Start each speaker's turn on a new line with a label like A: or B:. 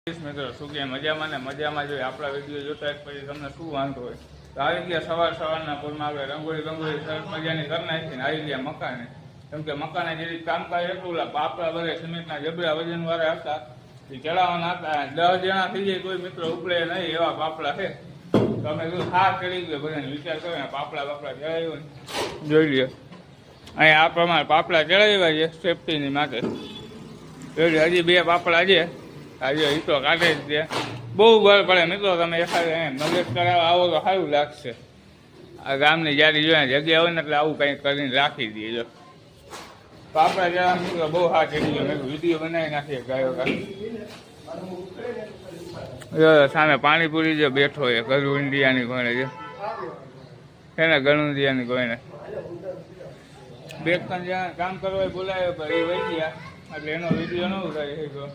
A: મિત્રો શું કે મજામાં ને મજામાં જોઈએ આપણા વિડીયો જોતા પછી તમને શું વાંધો હોય તો આવી ગયા સવારના પૂરમાં આપણે રંગોળી સરસ મજાની કરી નાખીને આવી ગયા મકાને. કેમ કે મકાને જે કામકાજ એટલું પાપડા વગેરે સિમેન્ટના જબરા વજન વાળા હતા એ ચડાવવાના હતા. 10 જણા થઈ જાય કોઈ મિત્રો ઉપડે નહીં એવા પાપડા છે. તો અમે કીધું હા ચડી ગયો બધાને વિચાર કર્યો પાપડા ચડાવ્યો ને જોઈ લ્યો. અહીંયા આ પ્રમાણે પાપડા ચડાવ્યા છે સેફટીની માટે. જોઈ લ્યો હજી 2 પાપડા છે. આજે એ તો કાઢે જ દે. બહુ બળ પડે મિત્રો. તમે એખાદ મદદ કરાવવા આવો તો સારું લાગશે. આ ગામની જારી જોઈએ જગ્યા હોય ને એટલે આવું કંઈક કરીને રાખી દઈએ. જો પાપડા જરા મિત્રો બહુ હા ચડી ગયો. મેં વિડીયો બનાવી નાખીએ ગાયો સામે પાણીપુરી જો બેઠો એ ગળું ઇન્ડિયાની કોઈને છે ને ગળું ઇન્ડિયાની કોઈને 2-3 જણા કામ કરવા બોલાવ્યો પણ એ વહી ગયા એટલે એનો વિડીયો ન ઉતારી શક્યો.